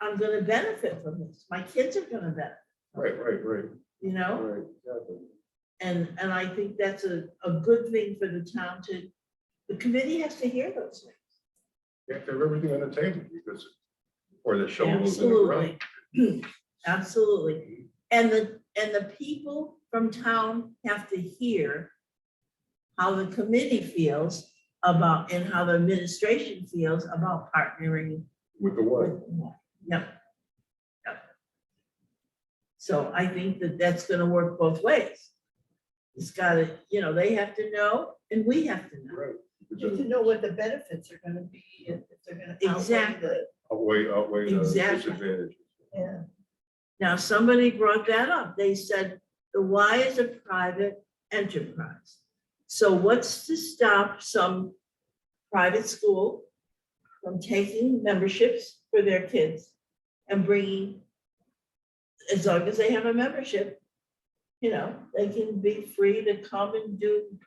I'm gonna benefit from this. My kids are gonna benefit, Right. you know? Right, exactly. And I think that's a good thing for the town to, the committee has to hear those things. You have to have everything on the table, because, or the shovel is in the ground. Absolutely. Absolutely. And the people from town have to hear how the committee feels about, and how the administration feels about partnering With the what? with. Yep. Yep. So I think that that's gonna work both ways. It's gotta, you know, they have to know, and we have to know. Right. You have to know what the benefits are gonna be, if they're gonna outweigh Exactly. the, Outweigh the Exactly. disadvantages. yeah. Now, somebody brought that up. They said the Y is a private enterprise. So what's to stop some private school from taking memberships for their kids and bringing, as long as they have a membership, you know, they can be free to come and do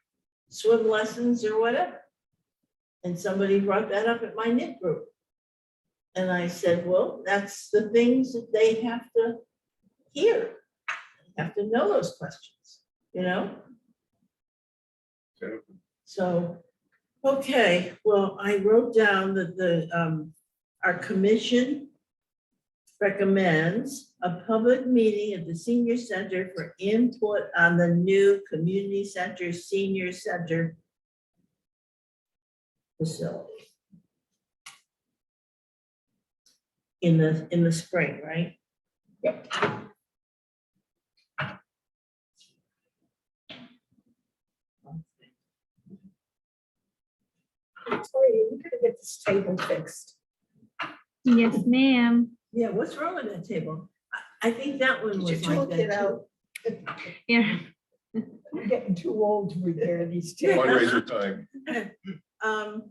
swim lessons or whatever. And somebody brought that up at my knit group. And I said, well, that's the things that they have to hear. They have to know those questions, you know? Exactly. So, okay, well, I wrote down that our commission recommends a public meeting at the senior center for input on the new community center, senior center facility. In the spring, right? Yep. Victoria, we gotta get this table fixed. Yes, ma'am. Yeah, what's wrong with that table? I think that one Get was your like toolkit that out. too. Yeah. We're getting too old to repair these tables. Fundraiser time.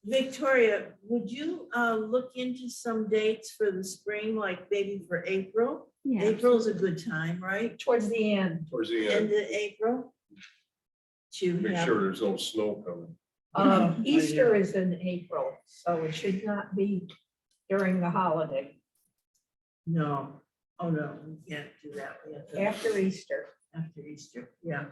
Victoria, would you look into some dates for the spring, like maybe for April? Yeah. April's a good time, right? Towards the end. Towards the End end, of April? To make have, sure there's no snow coming. Easter is in April, so it should not be during the holiday, no, oh no, we can't do that. We have to- after Easter. After Easter, yeah.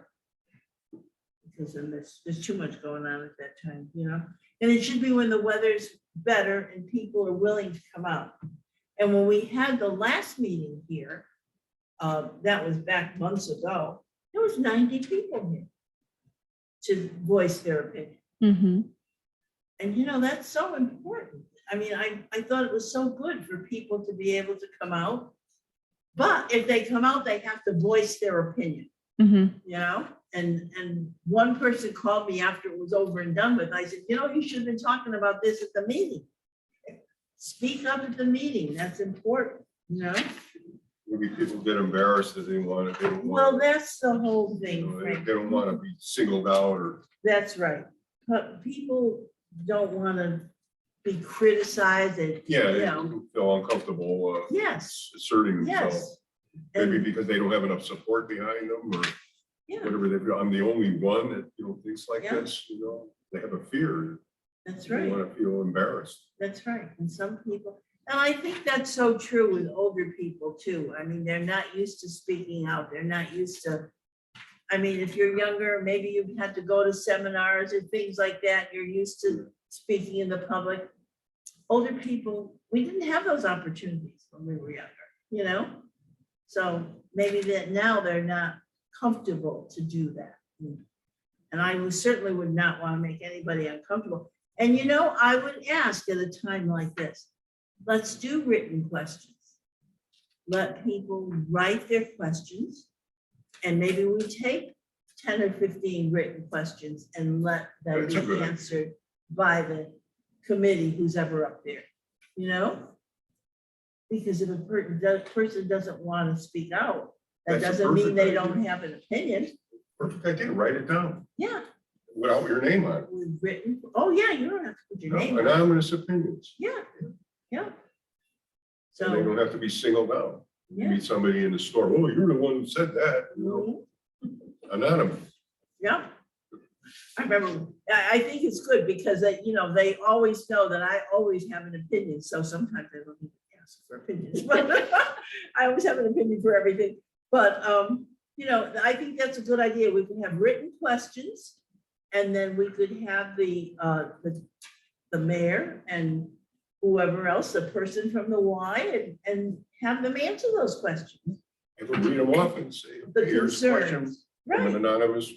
Because then there's too much going on at that time, you know? And it should be when the weather's better and people are willing to come out. And when we had the last meeting here, that was back months ago, there was 90 people here to voice their opinion. Mm-hmm. And you know, that's so important. I mean, I thought it was so good for people to be able to come out. But if they come out, they have to voice their opinion. Mhm. you know? And one person called me after it was over and done with. I said, you know, you should have been talking about this at the meeting. Speak up at the meeting. That's important, you know? Maybe people get embarrassed that they want it. They don't Well, want that's the whole it, you thing, know, Frank. they don't want to be singled out or. That's right. But people don't want to be criticized and, Yeah, you they know, feel uncomfortable yes, asserting themselves. yes. Maybe And, because they don't have enough support behind them or yeah, whatever they feel. I'm the only one that, thinks like Yeah. this, they have a fear. that's They right. want to feel embarrassed. That's right. And some people, and I think that's so true with older people too. I mean, they're not used to speaking out. They're not used to, I mean, if you're younger, maybe you've had to go to seminars and things like that. You're used to speaking in the public. Older people, we didn't have those opportunities when we were younger, So maybe that now they're not comfortable to do that. And I certainly would not want to make anybody uncomfortable. And I would ask at a time like this, let's do written questions. Let people write their questions. And maybe we take 10 or 15 written questions and let them That's a good be idea. answered by the committee, who's ever up there, Because if a person doesn't want to speak out, that That's a doesn't mean they perfect don't idea. have an opinion. Perfect idea. Write it down Yeah, without your name on it. we've written, oh yeah, you don't have to put your name on it. Anonymous opinions. Yeah, yeah. And they So, don't have to be singled out. You yeah. meet somebody in the store, oh, you're the one who said that, Mhm. anonymous. Yeah. I remember, I think it's good because they always know that I always have an opinion, so sometimes I don't even ask for opinions. But I always have an opinion for everything, but, I think that's a good idea. We can have written questions. And then we could have the mayor and whoever else, the person from the Y, and have them answer those questions. If we read them off and say, The okay, here's a question concerns, from an right, anonymous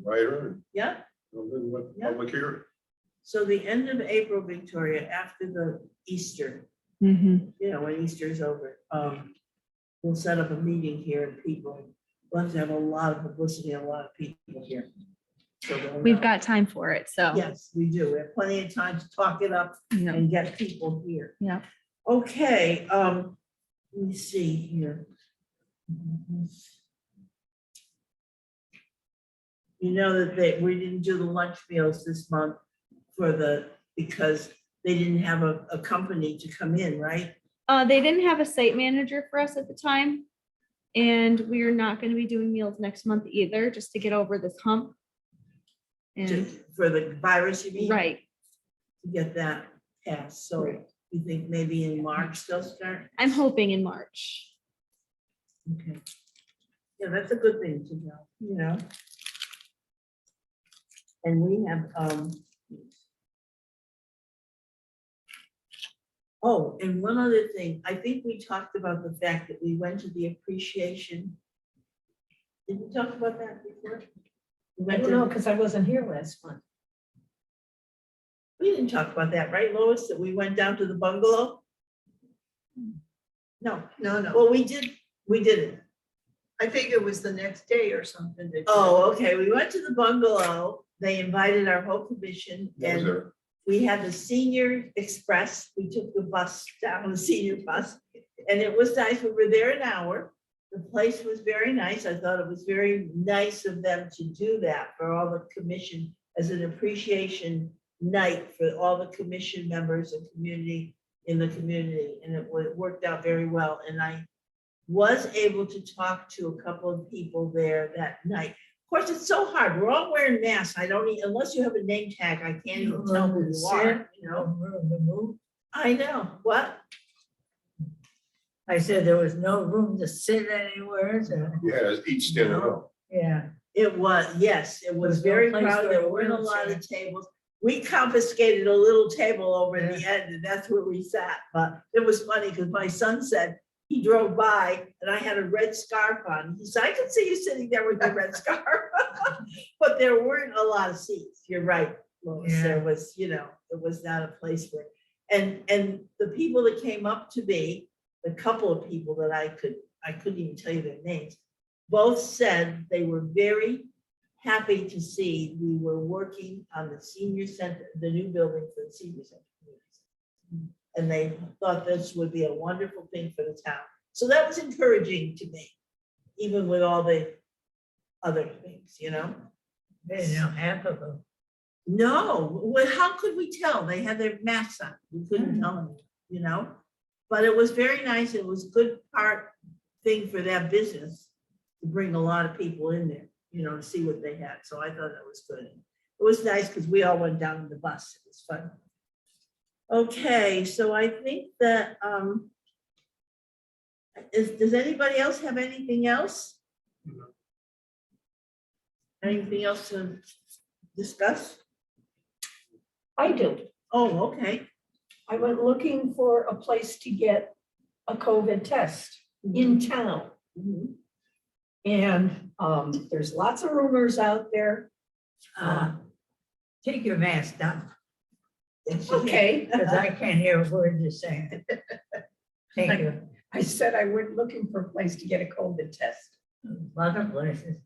writer, and yeah. then let the Yeah. public hear it. So the end of April, Victoria, after the Easter, Mhm. when Easter's over, we'll set up a meeting here and we'll have to have a lot of publicity, a lot of people here. So they'll We've know. got time for it, so. Yes, we do. We have plenty of time to talk it up Yeah. and get people here. Yeah. Okay, let me see here. You know that we didn't do the lunch meals this month because they didn't have a company to come in, right? They didn't have a site manager for us at the time. And we are not going to be doing meals next month either, just to get over this hump. And, For the virus, you mean? right, To get that passed. So Right. you think maybe in March they'll start? I'm hoping in March. Okay. Yeah, that's a good thing to know, And we have, oh, and one other thing, I think we talked about the fact that we went to the appreciation. Did we talk about that before? We I went don't to- know, because I wasn't here last month. We didn't talk about that, right, Lois, that we went down to the bungalow? No, No, well, we did it. I think it was the next day or something. that- Oh, okay, we went to the bungalow, they invited our whole commission, What was and there? we had the senior express, we took the bus down, the senior bus, and it was nice, we were there an hour. The place was very nice, I thought it was very nice of them to do that for all the commission as an appreciation night for all the commission members and community in the community, and it worked out very well, and I was able to talk to a couple of people there that night. Of course, it's so hard. We're all wearing masks. I don't need, unless you have a name tag, I can't even tell who you are, I know. What? I said there was no room to sit anywhere, so, Yeah, each standing up. yeah. It was, yes, it was There's no very place crowded. for There a weren't a lot of wheelchair. tables. We confiscated a little table over at the end, and that's where we sat. But it was funny because my son said, he drove by and I had a red scarf on. He said, I could see you sitting there with your red scarf. But there weren't a lot of seats. You're right, Lois. Yeah. There was, it was not a place where, and the people that came up to me, the couple of people that I couldn't even tell you their names. both said they were very happy to see we were working on the senior center, the new building for the senior center. And they thought this would be a wonderful thing for the town. So that was encouraging to me, even with all the other things, you know? They didn't know half of them. No, well, how could we tell? They had their masks on. We couldn't tell them, you know? But it was very nice. It was good thing for that business to bring a lot of people in there, you know, to see what they had. So I thought that was good. It was nice because we all went down in the bus. It was fun. Okay, so I think that, does anybody else have anything else? Anything else to discuss? I do. Oh, okay. I went looking for a place to get a COVID test in town. Mhm. And there's lots of rumors out there. Take your mask down, Okay, because I can't hear a word you're saying. Thank you. I said I went looking for a place to get a COVID test. A lot of places.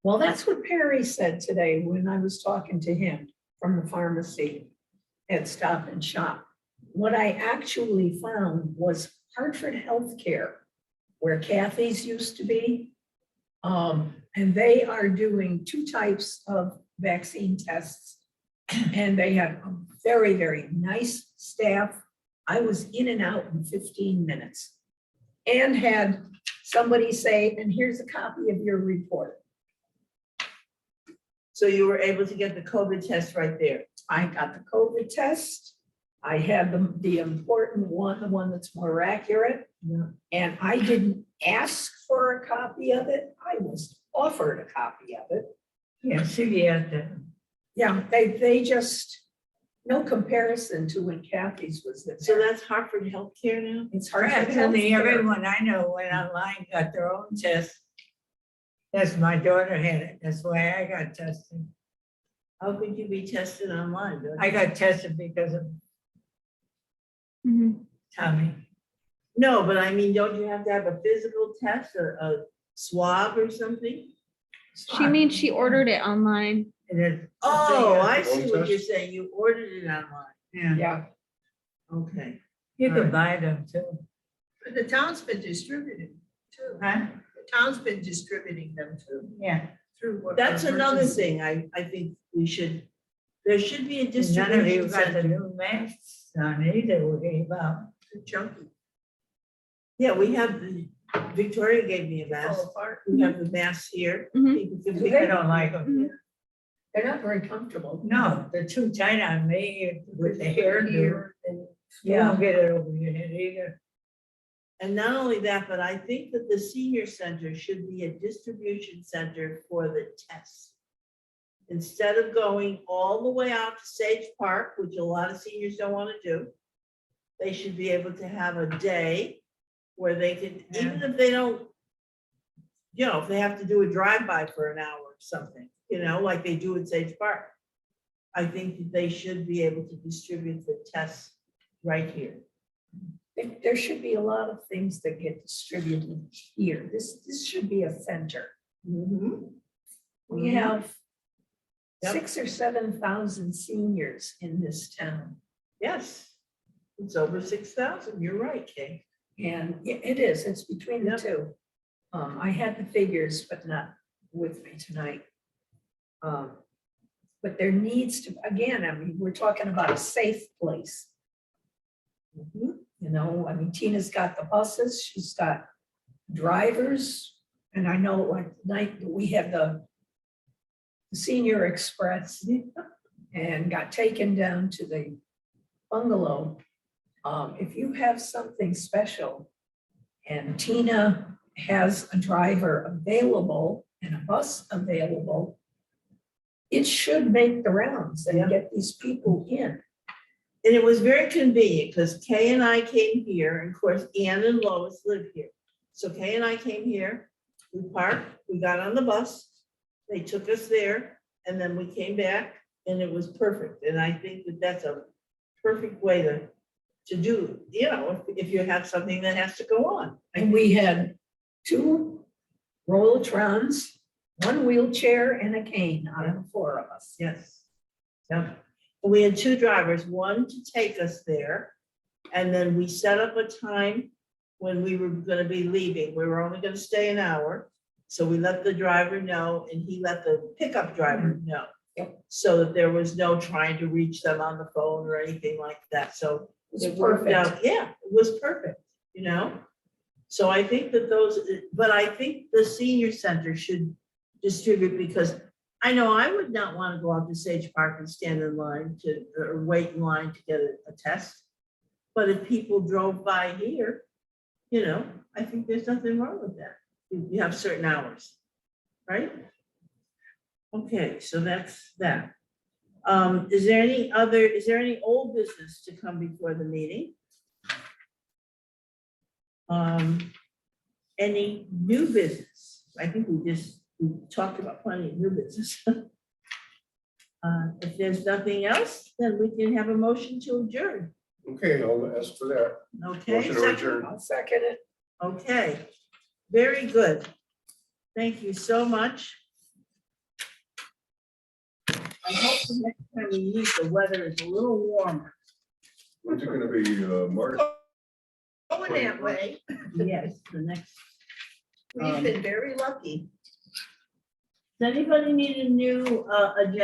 Well, that's what Perry said today when I was talking to him from the pharmacy at Stop and Shop. What I actually found was Hartford Healthcare, where Kathy's used to be. And they are doing 2 types of vaccine tests. And they have a very, very nice staff. I was in and out in 15 minutes. And had somebody say, and here's a copy of your report. So you were able to get the COVID test right there. I got the COVID test. I had the important one, the one that's more accurate. Yeah. And I didn't ask for a copy of it. I was offered a copy of it. Yeah, CVS did. Yeah, they just, no comparison to when Kathy's was there. So that's Hartford Healthcare now? It's hard. Practically everyone I know went online, got their own test. Yes, my daughter had it. That's why I got tested. How could you be tested online? I got tested because of Mhm. Tommy. No, but I mean, don't you have to have a physical test or a swab or something? She means she ordered it online. It is. Oh, I Your see own what test? you're saying. You ordered it online. Yeah, Yeah, Okay. you can buy them too. But the town's been distributing too. Huh? The town's been distributing them too, Yeah. through what. That's another emergency. thing I think there should be a None of you distribution got the center. new masks on either, we gave out. Junkie. Yeah, we have, Victoria gave me a Fall mask. apart. We have the masks here. Mhm. People can Do pick I it up. don't like them. they're not very comfortable. No, they're too tight on me with the hairdo. Here and You won't get it over your head either. And not only that, but I think that the senior center should be a distribution center for the tests. Instead of going all the way out to Sage Park, which a lot of seniors don't want to do, they should be able to have a day where they can, even if they don't, you know, if they have to do a drive-by for an hour or something, you know, like they do at Sage Park. I think that they should be able to distribute the tests right here. There should be a lot of things that get distributed here. This should be a center. Mhm. We have Yep. 6,000 or 7,000 seniors in this town. Yes, it's over 6,000. You're right, Kay. And it is, it's between the Yep. two. I had the figures, but not with me tonight. But there needs to, again, I mean, we're talking about a safe place. Mhm. You know, I mean, Tina's got the buses, she's got drivers. And I know like tonight we had the Senior Express and got taken down to the bungalow. If you have something special and Tina has a driver available and a bus available, it should make the rounds and get these people in. And it was very convenient because Kay and I came here, and of course, Ann and Lois live here. So Kay and I came here, we parked, we got on the bus, they took us there, and then we came back, and it was perfect. And I think that that's a perfect way to do, you know, if you have something that has to go on. And we had 2 Rollotrons, one wheelchair and a cane out of the four of us. Yes. Yep. We had two drivers, one to take us there. And then we set up a time when we were gonna be leaving. We were only gonna stay an hour. So we let the driver know and he let the pickup driver know. Yep. So that there was no trying to reach them on the phone or anything like that. So It's it worked perfect. out. Yeah, it was perfect, you know? So I think that those, but I think the senior center should distribute, because I know I would not want to go out to Sage Park and stand in line to, or wait in line to get a test. But if people drove by here, you know, I think there's nothing wrong with that. You have certain hours, right? Okay, so that's that. Is there any old business to come before the meeting? Any new business? I think we talked about plenty of new business. If there's nothing else, then we can have a motion to adjourn. Okay, I'll ask for that. Okay, Motion to second? adjourn. I'll second it. Okay, very good. Thank you so much. I hope the next time we meet, the weather is a little warmer. When's it gonna be, March? Going that way, Yes, the next. we've been very lucky. Does anybody need a new agenda?